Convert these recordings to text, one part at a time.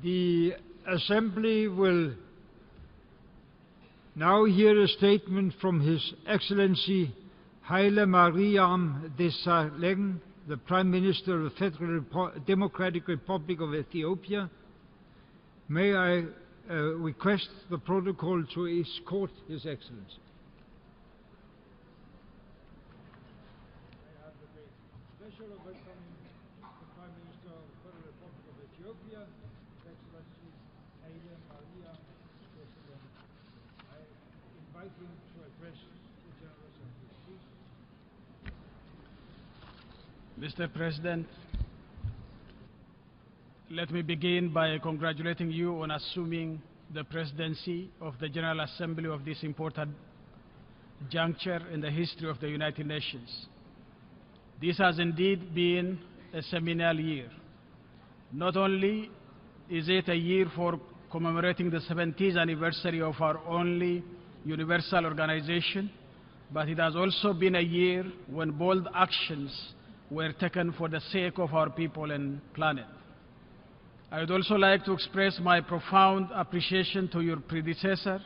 The Assembly will now hear a statement from His Excellency Hailemariam Dessalegn, the Prime Minister of the Federal Democratic Republic of Ethiopia. May I request the protocol to escort His Excellency. I have the great pleasure of welcoming the Prime Minister of the Federal Republic of Ethiopia, His Excellency Hailemariam Dessalegn. I invite him to address the General Assembly. Please. Mr. President, let me begin by congratulating you on assuming the presidency of the General Assembly of this important juncture in the history of the United Nations. This has indeed been a seminal year. Not only is it a year for commemorating the 70th anniversary of our only universal organization, but it has also been a year when bold actions were taken for the sake of our people and planet. I would also like to express my profound appreciation to your predecessor,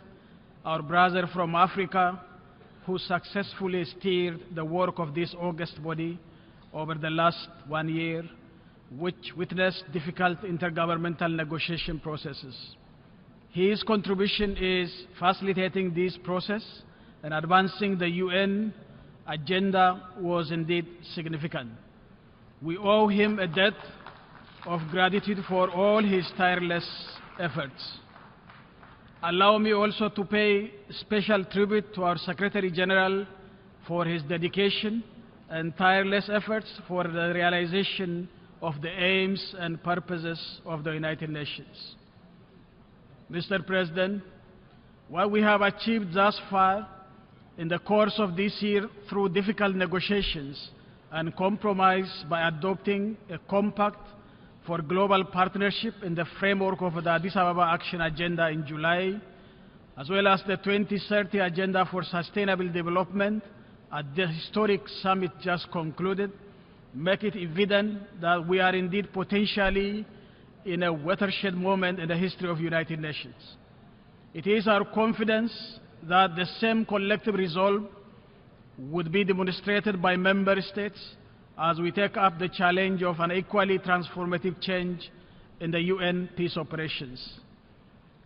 our brother from Africa, who successfully steered the work of this august body over the last 1 year, which witnessed difficult intergovernmental negotiation processes. His contribution is facilitating this process, and advancing the UN agenda was indeed significant. We owe him a debt of gratitude for all his tireless efforts. Allow me also to pay special tribute to our Secretary General for his dedication and tireless efforts for the realization of the aims and purposes of the United Nations. Mr. President, what we have achieved thus far in the course of this year through difficult negotiations and compromise by adopting a compact for global partnership in the framework of the Addis Ababa Action Agenda in July, as well as the 2030 Agenda for Sustainable Development at the historic summit just concluded, make it evident that we are indeed potentially in a watershed moment in the history of the United Nations. It is our confidence that the same collective resolve would be demonstrated by member states as we take up the challenge of an equally transformative change in the UN peace operations.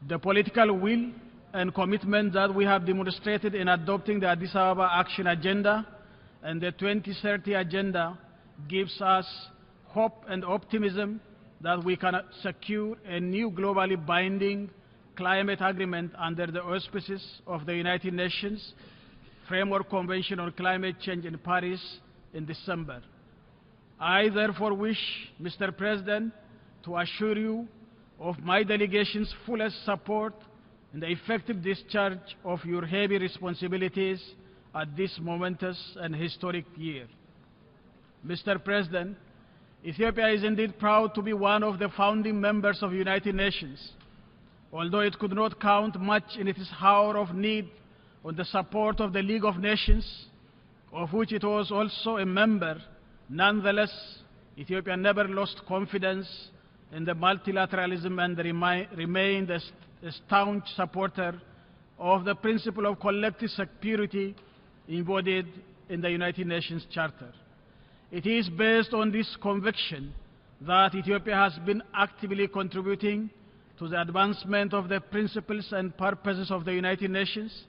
The political will and commitment that we have demonstrated in adopting the Addis Ababa Action Agenda and the 2030 Agenda gives us hope and optimism that we can secure a new globally binding climate agreement under the auspices of the United Nations Framework Convention on Climate Change in Paris in December. I therefore wish, Mr. President, to assure you of my delegation's fullest support in the effective discharge of your heavy responsibilities at this momentous and historic year. Mr. President, Ethiopia is indeed proud to be one of the founding members of the United Nations. Although it could not count much in its hour of need on the support of the League of Nations, of which it was also a member, nonetheless, Ethiopia never lost confidence in the multilateralism and remained a staunch supporter of the principle of collective security embodied in the United Nations Charter. It is based on this conviction that Ethiopia has been actively contributing to the advancement of the principles and purposes of the United Nations,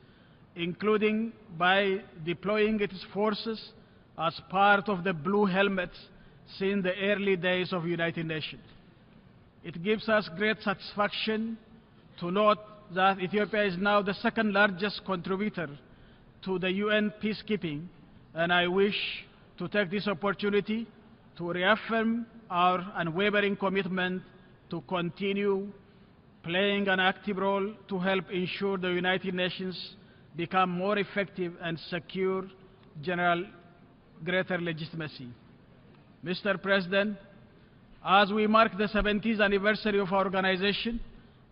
including by deploying its forces as part of the Blue Helmets since the early days of the United Nations. It gives us great satisfaction to note that Ethiopia is now the second largest contributor to the UN peacekeeping, and I wish to take this opportunity to reaffirm our unwavering commitment to continue playing an active role to help ensure the United Nations become more effective and secure greater legitimacy. Mr. President, as we mark the 70th anniversary of our organization,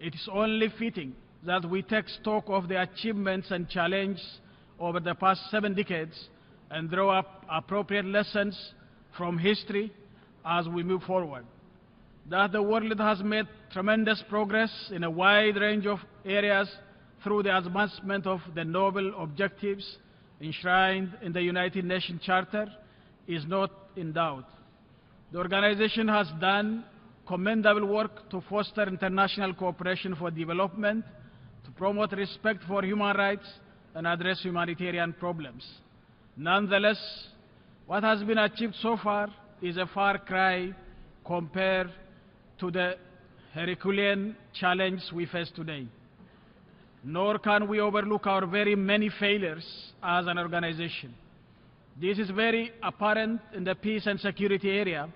it is only fitting that we take stock of the achievements and challenges over the past 7 decades and draw up appropriate lessons from history as we move forward. that the world has made tremendous progress in a wide range of areas through the advancement of the noble objectives enshrined in the United Nations Charter is not in doubt. The organization has done commendable work to foster international cooperation for development, to promote respect for human rights, and address humanitarian problems. Nonetheless, what has been achieved so far is a far cry compared to the Herculean challenge we face today. Nor can we overlook our very many failures as an organization. This is very apparent in the peace and security area,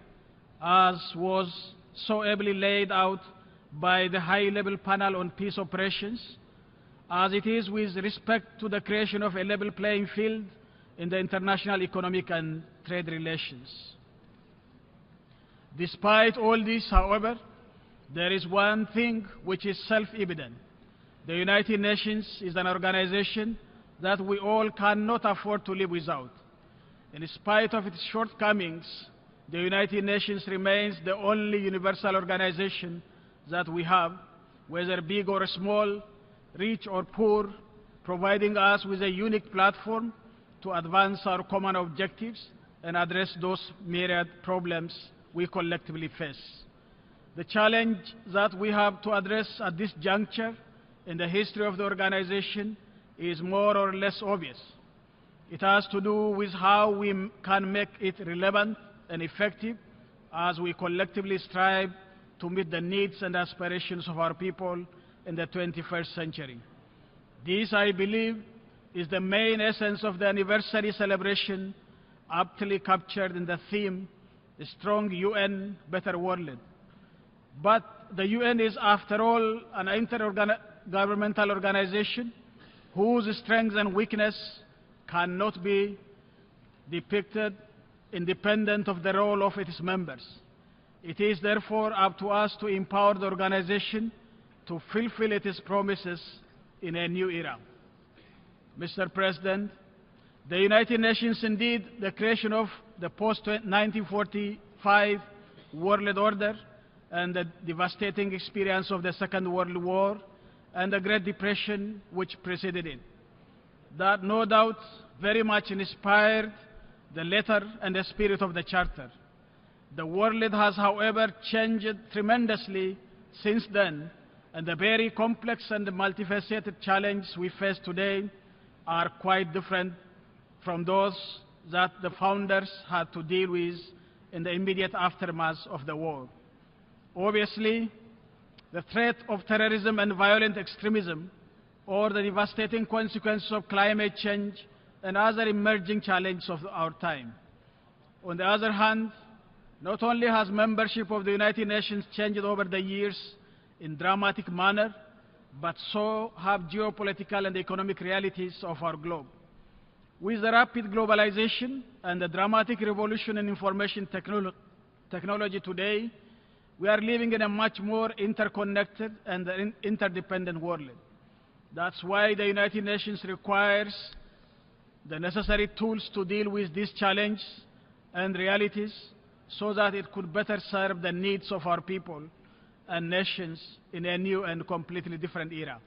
as was so ably laid out by the high-level panel on peace operations, as it is with respect to the creation of a level playing field in the international economic and trade relations. Despite all this, however, there is one thing which is self-evident. The United Nations is an organization that we all cannot afford to live without. In spite of its shortcomings, the United Nations remains the only universal organization that we have, whether big or small, rich or poor, providing us with a unique platform to advance our common objectives and address those myriad problems we collectively face. The challenge that we have to address at this juncture in the history of the organization is more or less obvious. It has to do with how we can make it relevant and effective as we collectively strive to meet the needs and aspirations of our people in the 21st century. This, I believe, is the main essence of the anniversary celebration, aptly captured in the theme, "A Strong UN, Better World." But the UN is, after all, an intergovernmental organization whose strengths and weakness cannot be depicted independent of the role of its members. It is therefore up to us to empower the organization to fulfill its promises in a new era. Mr. President, the United Nations, indeed, the creation of the post-1945 world order and the devastating experience of the Second World War and the Great Depression which preceded it, that no doubt very much inspired the letter and the spirit of the Charter. The world has, however, changed tremendously since then, and the very complex and multifaceted challenges we face today are quite different from those that the founders had to deal with in the immediate aftermath of the war. Obviously, the threat of terrorism and violent extremism, or the devastating consequences of climate change and other emerging challenges of our time. On the other hand, not only has membership of the United Nations changed over the years in dramatic manner, but so have geopolitical and economic realities of our globe. With the rapid globalization and the dramatic revolution in information technology today, we are living in a much more interconnected and interdependent world. That's why the United Nations requires the necessary tools to deal with these challenges and realities so that it could better serve the needs of our people and nations in a new and completely different era.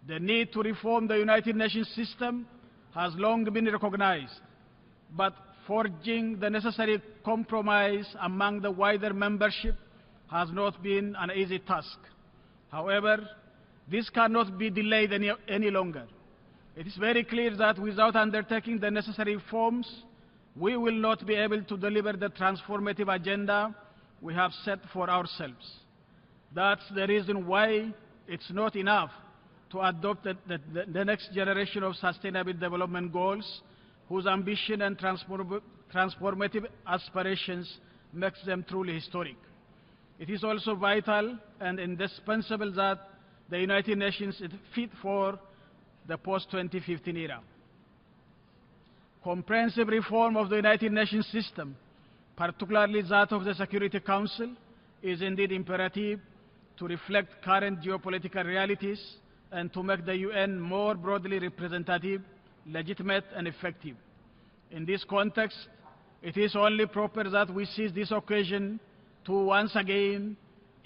The need to reform the United Nations system has long been recognized, but forging the necessary compromise among the wider membership has not been an easy task. However, this cannot be delayed any longer. It is very clear that without undertaking the necessary reforms, we will not be able to deliver the transformative agenda we have set for ourselves. That's the reason why it's not enough to adopt the next generation of sustainable development goals, whose ambition and transformative aspirations makes them truly historic. It is also vital and indispensable that the United Nations is fit for the post-2015 era. Comprehensive reform of the United Nations system, particularly that of the Security Council, is indeed imperative to reflect current geopolitical realities and to make the UN more broadly representative, legitimate, and effective. In this context, it is only proper that we seize this occasion to once again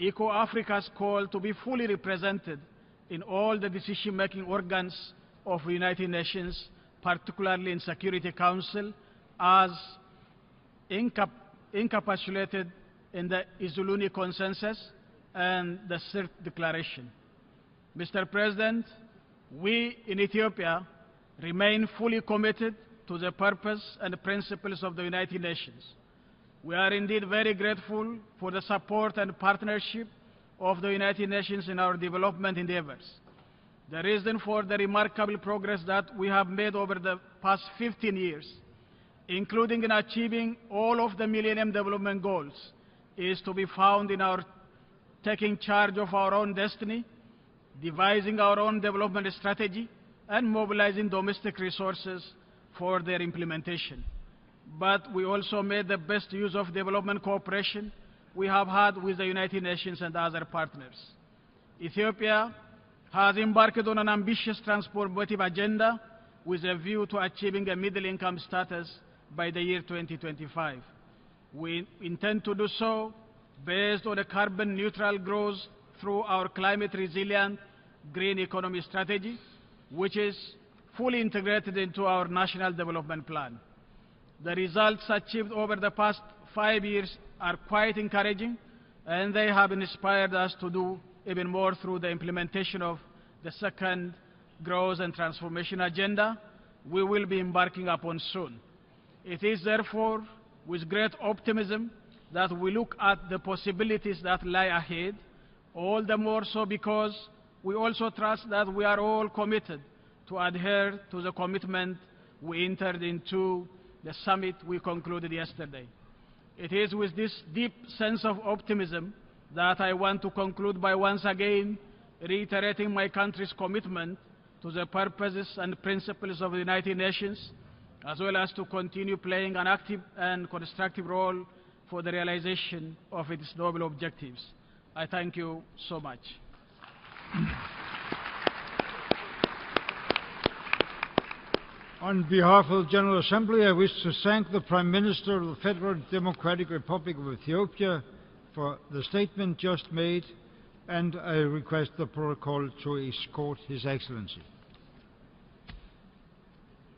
echo Africa's call to be fully represented in all the decision-making organs of the United Nations, particularly in Security Council, as encapsulated in the Isoluni Consensus and the CIRT Declaration. Mr. President, we in Ethiopia remain fully committed to the purpose and principles of the United Nations. We are indeed very grateful for the support and partnership of the United Nations in our development endeavors. The reason for the remarkable progress that we have made over the past 15 years, including in achieving all of the Millennium Development Goals, is to be found in our taking charge of our own destiny, devising our own development strategy, and mobilizing domestic resources for their implementation. But we also made the best use of development cooperation we have had with the United Nations and other partners. Ethiopia has embarked on an ambitious transformative agenda with a view to achieving a middle-income status by the year 2025. We intend to do so based on a carbon-neutral growth through our climate-resilient green economy strategy, which is fully integrated into our National Development Plan. The results achieved over the past 5 years are quite encouraging, and they have inspired us to do even more through the implementation of the second Growth and Transformation Agenda we will be embarking upon soon. It is therefore with great optimism that we look at the possibilities that lie ahead, all the more so because we also trust that we are all committed to adhere to the commitment we entered into the summit we concluded yesterday. It is with this deep sense of optimism that I want to conclude by once again reiterating my country's commitment to the purposes and principles of the United Nations, as well as to continue playing an active and constructive role for the realization of its noble objectives. I thank you so much. On behalf of the General Assembly, I wish to thank the Prime Minister of the Federal Democratic Republic of Ethiopia for the statement just made, and I request the protocol to escort His Excellency.